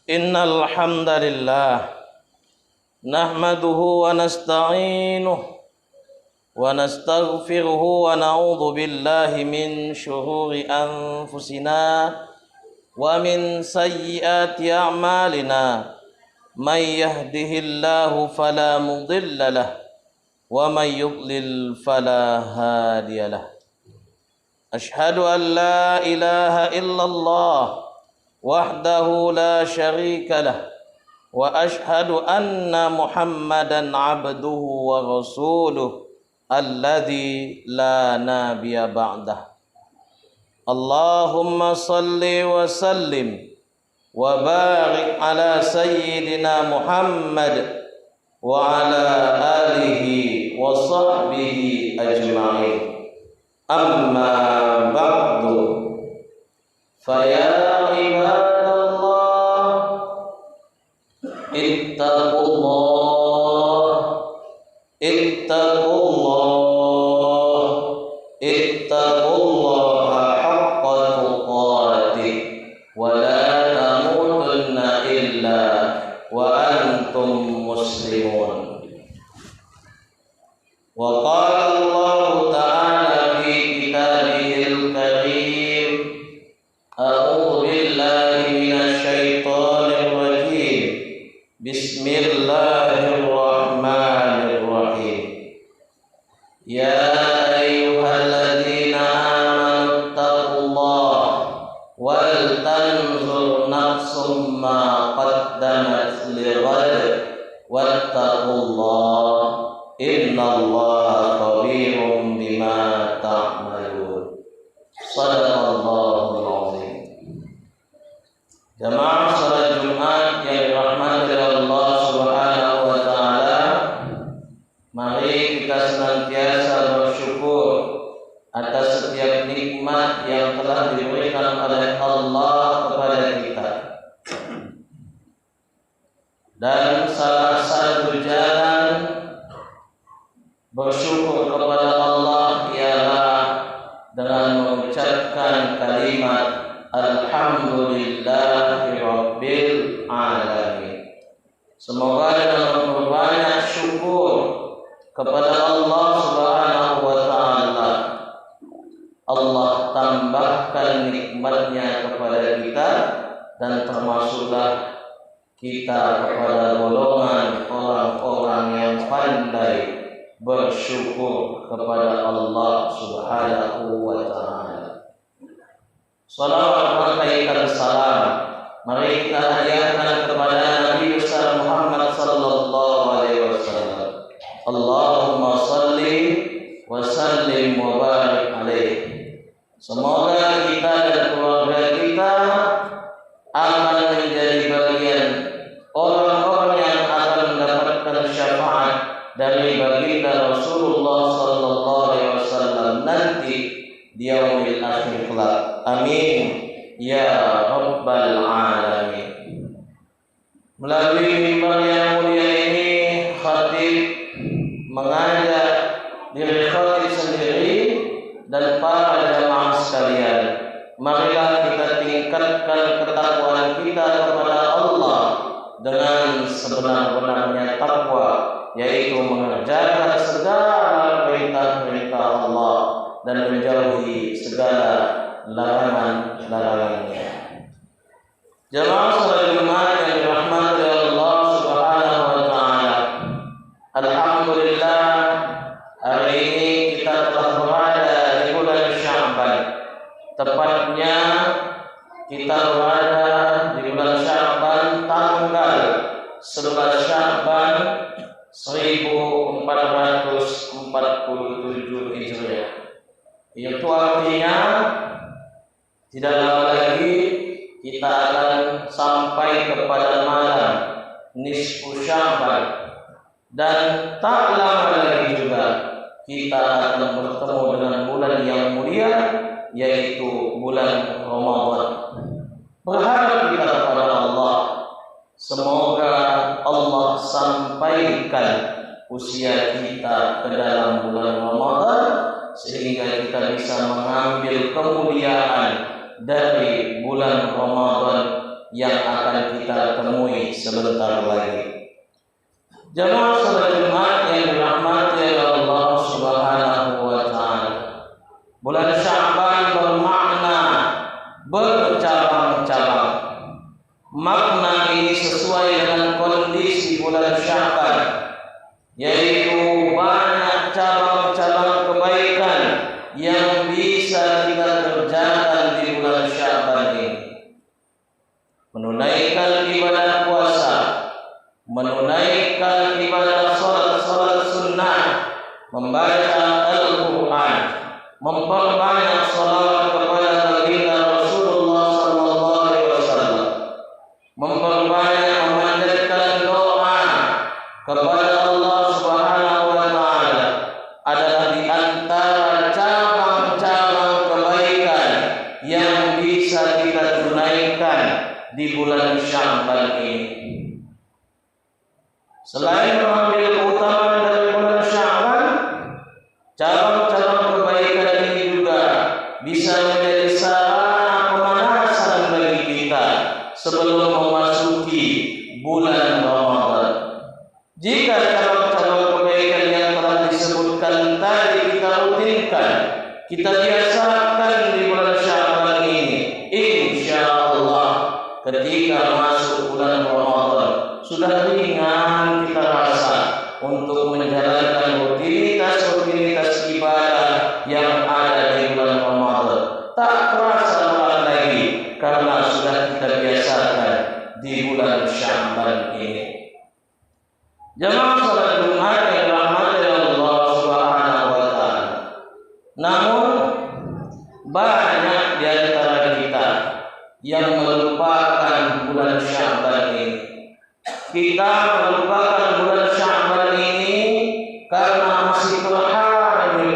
Innal hamdalillah nahmaduhu wa nasta'inuhu wa nastaghfiruhu wa na'udzu billahi min shururi anfusina wa min sayyiati a'malina may yahdihillahu fala mudilla lahu wa may yudlil fala hadiya lahu. Ashhadu an la ilaha illallah wahdahu la syarika lah wa ashhadu anna Muhammadan abduhu wa rasuluh alladzi la nabiyya ba'dah. Allahumma salli wa sallim wa barik ala sayyidina Muhammad wa ala alihi wa sahbihi ajma'in. Amma ba'du, faya ittaqullaha haqqa tuqatih wa la tamutunna illa wa antum muslimun. Wa qala Allah ta'ala fi kitabihil karim, a'udzu billahi minasy syaithanir rajim. Bismillahirrahmanirrahim. Ya ayyuhalladzina amanu taqullaha wal tanzur nafsum ma qaddamat lighad wattaqullaha innallaha khabirum bima ta'malun. Shadaqallahul azim. Jamaah salat Jumat yang dirahmati oleh Allah Subhanahu wa taala, mari kita senantiasa bersyukur atas setiap nikmat yang telah diberikan oleh Allah kepada kita. Dan salah satu jalan bersyukur kepada Allah ialah dengan mengucapkan kalimat alhamdulillahi rabbil alamin. Semoga dengan berbanyak syukur kepada Allah Subhanahu wa taala, Allah tambahkan nikmatnya kepada kita, dan termasuklah kita kepada golongan orang-orang yang pandai bersyukur kepada Allah Subhanahu wa taala. Salawat berkaitan salam mari kita hadiahkan kepada Nabi besar Muhammad sallallahu alaihi wasallam. Allahumma salli wa sallim wa barik alaihi. Semoga kita dan keluarga kita akan menjadi bagian orang-orang yang akan mendapatkan syafaat dari baginda Rasulullah sallallahu alaihi wasallam nanti di yaumil akhir kelak. Amin ya rabbal alamin. Melalui mimbar yang mulia ini, khatib mengajak diri khatib sendiri dan para jamaah sekalian, marilah kita tingkatkan ketakwaan kita kepada Allah dengan sebenar-benarnya takwa, yaitu mengerjakan segala perintah-perintah Allah dan menjauhi segala larangan-larangannya. Jamaah salat Jumat yang dirahmati oleh Allah Subhanahu wa taala, alhamdulillah hari ini kita telah berada di bulan Sya'ban. Tepatnya kita berada di bulan Sya'ban tanggal 11 Sya'ban 1447 Hijriah. Itu artinya tidak lama lagi kita akan sampai kepada malam nisfu Sya'ban, dan tak lama lagi juga kita akan bertemu dengan bulan yang mulia, yaitu bulan Ramadan. Berharap kita kepada Allah, semoga Allah sampaikan usia kita ke dalam bulan Ramadan, sehingga kita bisa mengambil kemuliaan dari bulan Ramadan yang akan kita temui sebentar lagi. Jamaah salat Jumat yang dirahmati oleh Allah Subhanahu wa taala. Bulan Sya'ban bermakna bercabang-cabang. Makna ini sesuai dengan kondisi bulan Sya'ban, yaitu banyak cabang-cabang kebaikan yang bisa kita kerjakan di bulan Sya'ban ini. Menunaikan ibadah puasa, menunaikan ibadah salat sunnah, membaca Al-Quran, memperbanyak salawat kepada baginda Rasulullah sallallahu alaihi wasallam, memperbanyak memanjatkan doa kepada Allah Subhanahu wa taala adalah di antara cabang-cabang kebaikan yang bisa kita tunaikan di bulan Sya'ban ini. Selain mengambil keutamaan dari bulan Sya'ban, cabang-cabang kebaikan ini juga bisa menjadi sarana pemanasan bagi kita sebelum memasuki bulan Ramadan. Jika cabang-cabang kebaikan yang telah disebutkan tadi kita rutinkan, kita biasakan di bulan Sya'ban ini, insyaallah ketika masuk bulan Ramadan sudah ringan kita rasa untuk menjalankan rutinitas ibadah yang ada di bulan Ramadan. Tak terasa berat lagi karena sudah kita biasakan di bulan Sya'ban ini. Jamaah salat Jumat yang dirahmati Allah Subhanahu wa taala. Namun banyak di antara kita yang melupakan bulan Sya'ban ini. Kita melupakan bulan Sya'ban ini karena masih terharu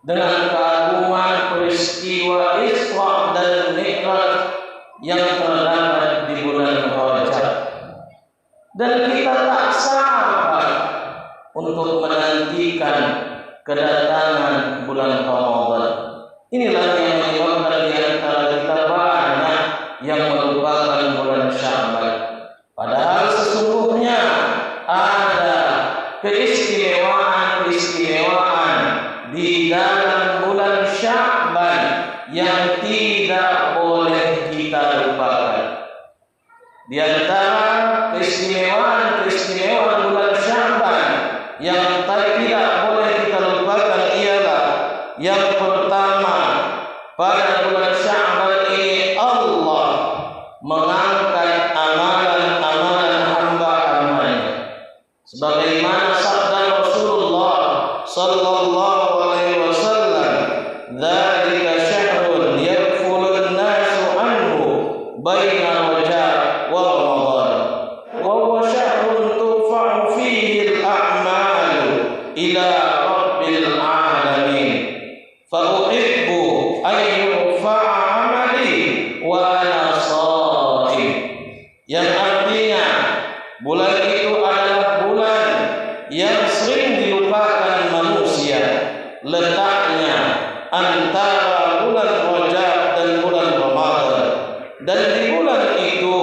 dengan keagungan peristiwa Isra dan Mi'raj yang terdapat di bulan Rajab. Dan kita tak sabar untuk menantikan kedatangan bulan Ramadan. Inilah yang menyebabkan di antara kita banyak yang melupakan bulan Sya'ban. Padahal sesungguhnya ada keistimewaan di dalam bulan Sya'ban yang tidak boleh kita lupakan. Di antara keistimewaan bulan Sya'ban yang tidak boleh kita lupakan ialah yang pertama, pada bulan Sya'ban ini Allah mengangkat amalan-amalan hamba-hambanya. Sebagaimana sabda Rasulullah sallallahu alaihi wasallam, "Dzalika syahrun yaghfulun nasu anhu baina Rajab wa Ramadan, wa huwa syahrun turfa'u fihi al-a'malu ila rabbil alamin. Fa uhibbu an yurfa'a amali wa ana sha'im." Yang artinya bulan itu adalah bulan yang sering dilupakan manusia letaknya antara bulan Rajab dan bulan Ramadan. Dan di bulan itu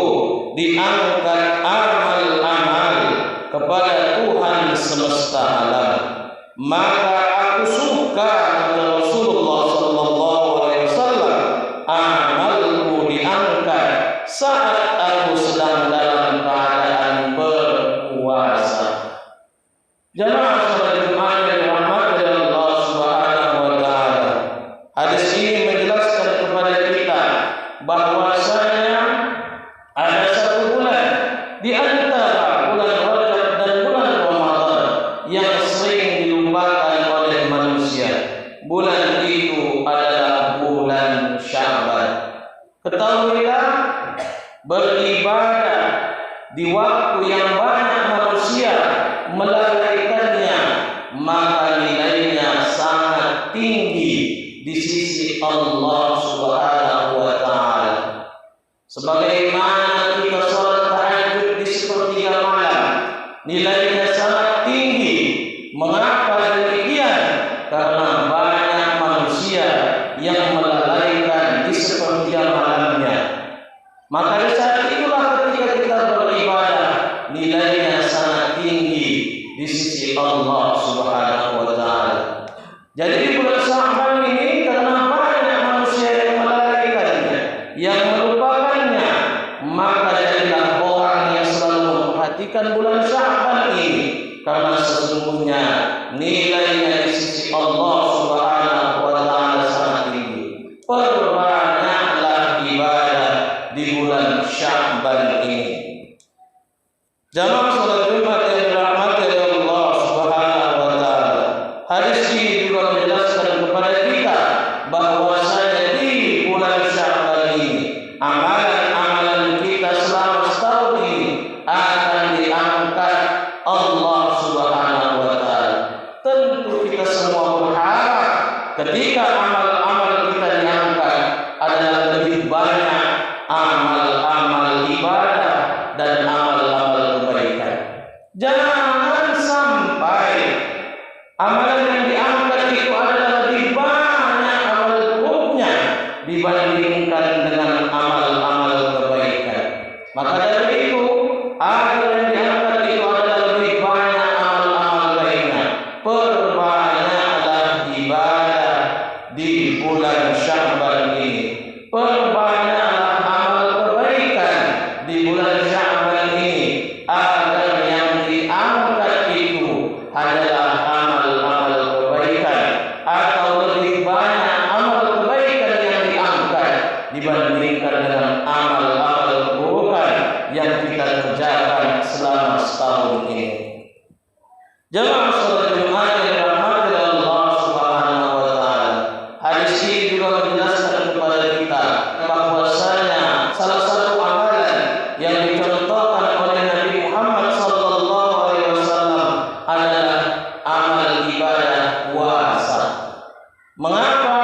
diangkat amal-amal kepada Tuhan semesta alam. Maka aku suka, kata Rasulullah sallallahu alaihi wasallam, amalku diangkat saat aku sedang dalam keadaan berpuasa. Jamaah salat Jumat yang dirahmati Allah Subhanahu wa taala. Hadis ini menjelaskan kepada kita bahwasanya ada satu bulan di antara bulan Rajab dan bulan Ramadan yang sering dilupakan oleh manusia. Bulan itu adalah bulan Sya'ban. Ketahuilah, beribadah di waktu yang banyak manusia melalaikannya, maka nilainya sangat tinggi di sisi Allah Subhanahu wa taala. Sebagaimana kita salat tahajud di sepertiga malam, nilainya sangat tinggi. Mengapa demikian? Karena banyak manusia yang melalaikan di sepertiga malamnya. Maka di saat maka jadilah orang yang selalu memperhatikan bulan Sya'ban ini, karena sesungguhnya nilainya di sisi Allah Subhanahu wa taala sangat tinggi. Perbanyaklah ibadah di bulan Sya'ban ini. Jamaah salat Jumat yang dirahmati oleh Allah Subhanahu wa taala. Hadis ini juga menjelaskan kepada kita bahwasanya di bulan Sya'ban ini amalan-amalan kita selama setahun ini akan diangkat Allah Subhanahu wa taala. Tentu kita semua berharap ketika amal-amal kita diangkat adalah lebih banyak amal-amal ibadah dan amal-amal kebaikan. Jangan sampai amalan yang diangkat itu adalah lebih banyak amal buruknya dibandingkan dengan amal-amal kebaikan. Maka dari itu, agar yang diangkat itu adalah lebih banyak amal-amal baiknya. Perbanyaklah ibadah di bulan Sya'ban ini. Perbanyaklah amal kebaikan di bulan Sya'ban ini, agar yang diangkat itu adalah amal-amal kebaikan, atau lebih banyak amal kebaikan yang diangkat dibandingkan dengan amal-amal keburukan yang kita kerjakan selama setahun ini. Jamaah salat Jumat yang dirahmati oleh Allah Subhanahu wa taala. Hadis ini juga menjelaskan kepada kita bahwasanya salah satu amalan yang dicontohkan oleh Nabi Muhammad sallallahu alaihi wasallam adalah amal ibadah puasa. Mengapa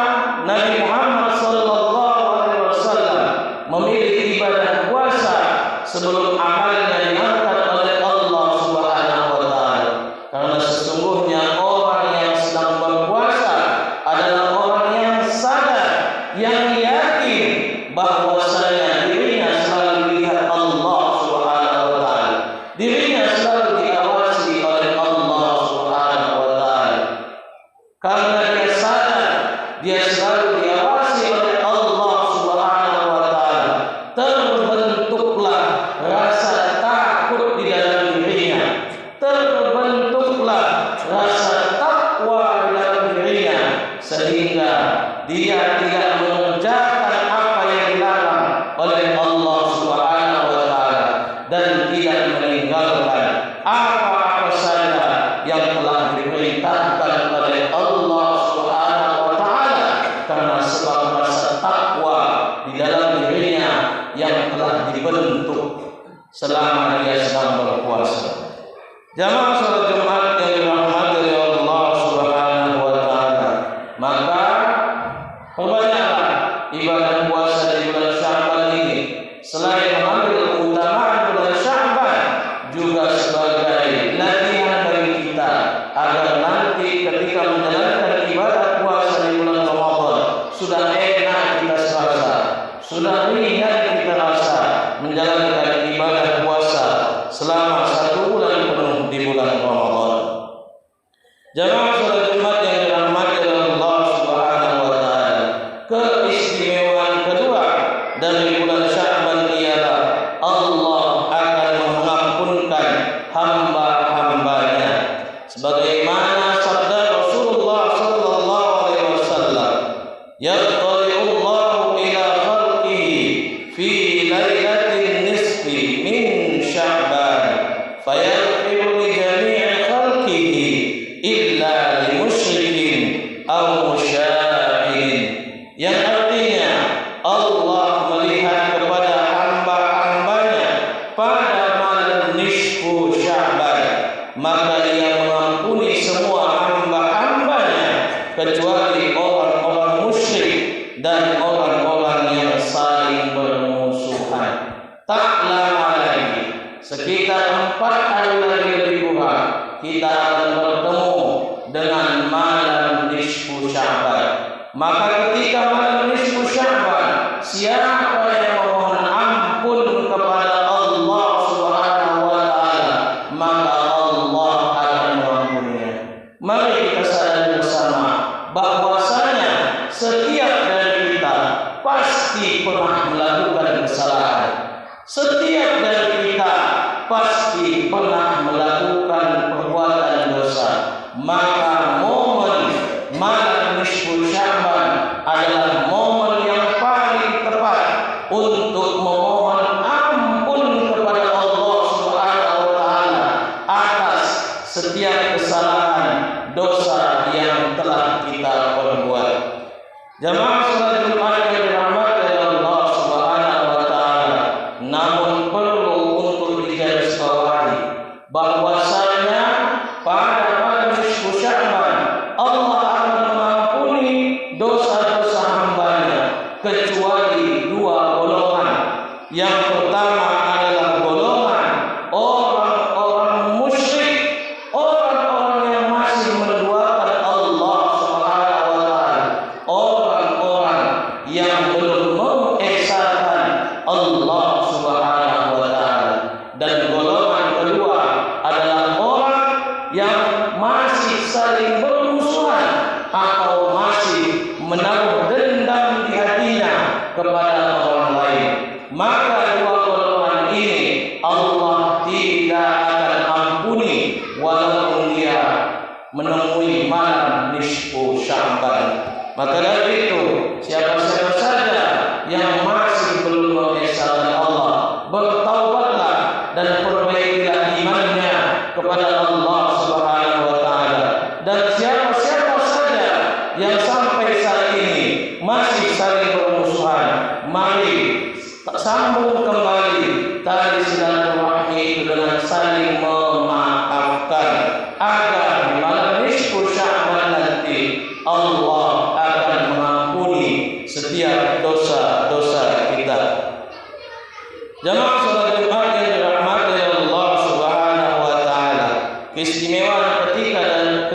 Nabi Muhammad sallallahu alaihi wasallam memilih ibadah puasa sebelum amalnya diangkat oleh Allah Subhanahu wa taala? Karena sesungguhnya orang yang sedang berpuasa adalah orang yang sadar, yang yakin bahwasanya dirinya selalu dilihat Allah Subhanahu wa taala. Dirinya selalu diawasi oleh Allah Subhanahu wa taala. Karena dia sadar dia selalu diawasi oleh Allah Subhanahu wa taala, terbentuklah rasa takut di dalam dirinya, terbentuklah rasa takwa di dalam dirinya, sehingga dia tidak mengerjakan apa yang dilarang oleh Allah Subhanahu wa taala dan tidak meninggalkan apa-apa saja yang telah diperintahkan oleh Allah Subhanahu wa taala, karena sebab rasa takwa di dalam dirinya yang telah dibentuk selama dia sedang berpuasa. Jamaah salat Jumat yang dirahmati oleh Allah Subhanahu wa taala, maka perbanyaklah ibadah puasa di bulan Sya'ban ini. Selain mengambil keutamaan bulan Sya'ban, juga sebagai latihan bagi kita agar nanti ketika menjalankan ibadah puasa di bulan Ramadan sudah enak kita serasa, sudah ringan kita rasa menjalankan ibadah puasa selama 1 bulan penuh di bulan Ramadan. Jamaah salat Jumat yang dirahmati oleh Allah Subhanahu wa taala, keistimewaan kedua dari bulan Sya'ban ialah Allah akan mengampunkan hamba-hambanya, sebagaimana sabda Rasulullah sallallahu alaihi wasallam, "Yaqdi'ullahu ila khalqihi fi lailatin nisfi min Sya'ban, fayaghfiru li jami'i khalqihi illa li musyrikin aw musya'in." Yang artinya Allah melihat kepada hamba-hambanya pada malam nisfu Sya'ban, maka Ia mengampuni semua hamba-hambanya kecuali orang-orang musyrik dan orang-orang yang saling bermusuhan. Tak lama lagi, sekitar 4 hari lagi lebih kurang, kita akan bertemu dengan malam nisfu Sya'ban. Maka ketika malam nisfu Sya'ban, siapa yang memohon ampun kepada Allah Subhanahu wa taala, maka Allah akan mengampuninya. Mari kita sadari bersama bahwasanya setiap dari kita pasti pernah melakukan kesalahan. Setiap setiap dari kita pasti pernah melakukan perbuatan dosa. Maka momen malam nisfu Sya'ban adalah momen yang paling tepat untuk memohon ampun kepada Allah Subhanahu wa taala atas setiap kesalahan dosa yang telah kita perbuat. Jamaah salat Jumat yang dirahmati oleh Allah Subhanahu wa taala, namun perlu untuk digarisbawahi bahwasanya pada malam nisfu Sya'ban Allah akan mengampuni dosa-dosa hambanya kecuali dua golongan. Yang pertama adalah golongan orang-orang musyrik, orang-orang yang masih menduakan Allah Subhanahu wa taala, orang-orang yang belum mengesahkan Allah Subhanahu wa taala. Dan golongan kedua adalah orang yang masih saling bermusuhan atau masih menaruh dendam di hatinya kepada orang lain. Maka dua golongan ini Allah tidak akan ampuni walaupun dia menemui malam nisfu Sya'ban. Maka dari itu, siapa-siapa saja yang masih belum mengesahkan Allah, bertaubatlah dan perbaikilah imannya kepada Allah Subhanahu wa taala. Dan siapa-siapa saja yang sampai saat ini masih saling bermusuhan, mari sambung kembali tali silaturahmi itu dengan saling memaafkan agar di malam nisfu Sya'ban nanti Allah akan mengampuni setiap dosa-dosa kita. Jamaah salat Jumat yang dirahmati oleh Allah Subhanahu wa taala, keistimewaan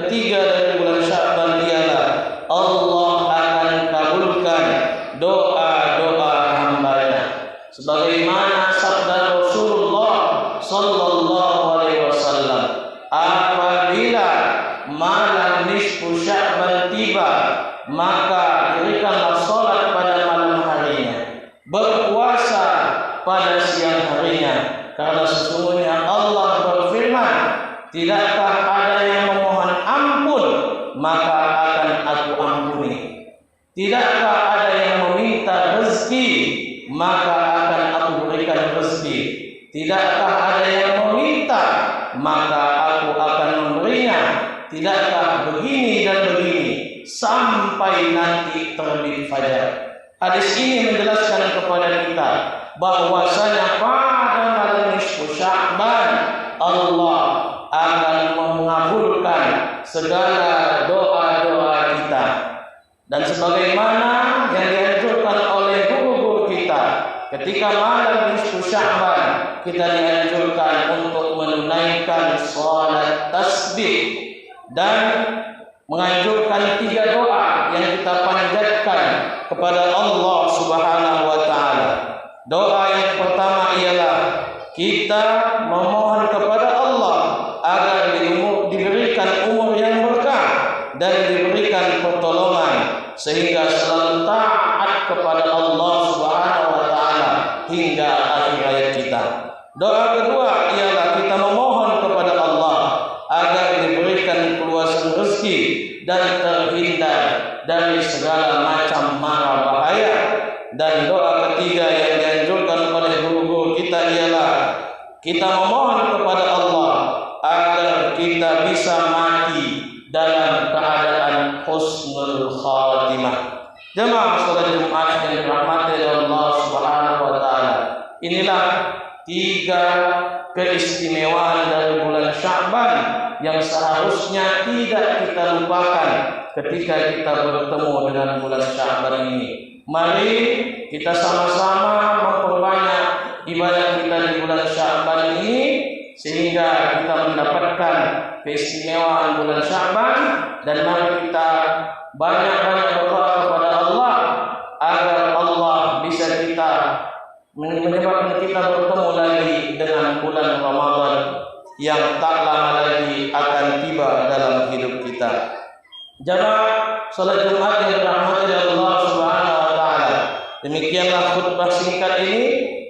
ketiga dari bulan Sya'ban ialah Allah akan kabulkan doa-doa hambanya. Sebagaimana sabda Rasulullah sallallahu alaihi wasallam, apabila malam nisfu Sya'ban tiba, maka dirikanlah salat pada malam harinya, berpuasa pada siang harinya, karena sesungguhnya Allah berfirman, tidakkah ada yang memohon ampun maka akan aku ampuni, tidakkah ada yang meminta rezeki maka akan aku berikan rezeki, tidakkah ada yang meminta maka aku akan memberinya, tidakkah begini dan begini sampai nanti terbit fajar. Hadis ini menjelaskan kepada kita bahwasanya pada malam nisfu Sya'ban Allah akan mengabulkan segala doa-doa kita. Dan sebagaimana yang dianjurkan oleh guru-guru kita, ketika malam nisfu Sya'ban kita dianjurkan untuk menunaikan salat tasbih dan menganjurkan 3 doa yang kita panjatkan kepada Allah Subhanahu wa taala. Doa yang pertama ialah kita memohon kepada Allah agar diberikan umur yang berkah dan diberikan pertolongan sehingga selalu taat kepada Allah Subhanahu wa taala hingga akhir hayat kita. Doa kedua ialah kita memohon kepada Allah agar diberikan keluasan rezeki dan terhindar dari segala macam mara bahaya. Dan doa ketiga yang dianjurkan oleh guru-guru kita ialah kita memohon kepada Allah agar kita bisa mati dalam keadaan husnul khatimah. Jemaah salat Jumat yang dirahmati oleh Allah Subhanahu wa taala, inilah 3 keistimewaan dari bulan Sya'ban yang seharusnya tidak kita lupakan ketika kita bertemu dengan bulan Sya'ban ini. Mari kita sama-sama memperbanyak ibadah kita di bulan Sya'ban ini sehingga kita mendapatkan keistimewaan bulan Sya'ban, dan mari kita banyak-banyak berdoa kepada Allah agar Allah bisa menyebabkan kita bertemu lagi dengan bulan Ramadan yang tak lama lagi akan tiba dalam hidup kita. Jamaah salat Jumat yang dirahmati oleh Allah Subhanahu wa taala, demikianlah khutbah singkat ini.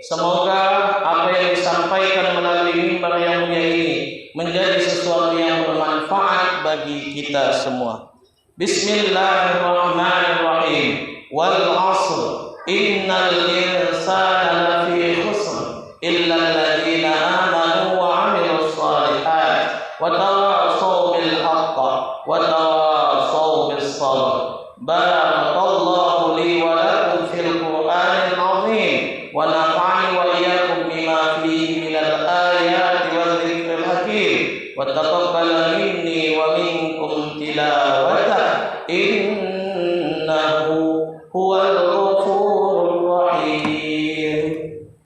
Semoga apa yang sampaikan melalui mimbar yang mulia ini menjadi sesuatu yang bermanfaat bagi kita semua. Bismillahirrahmanirrahim. Wal 'ashr innal insana lafi khusr illa alladziina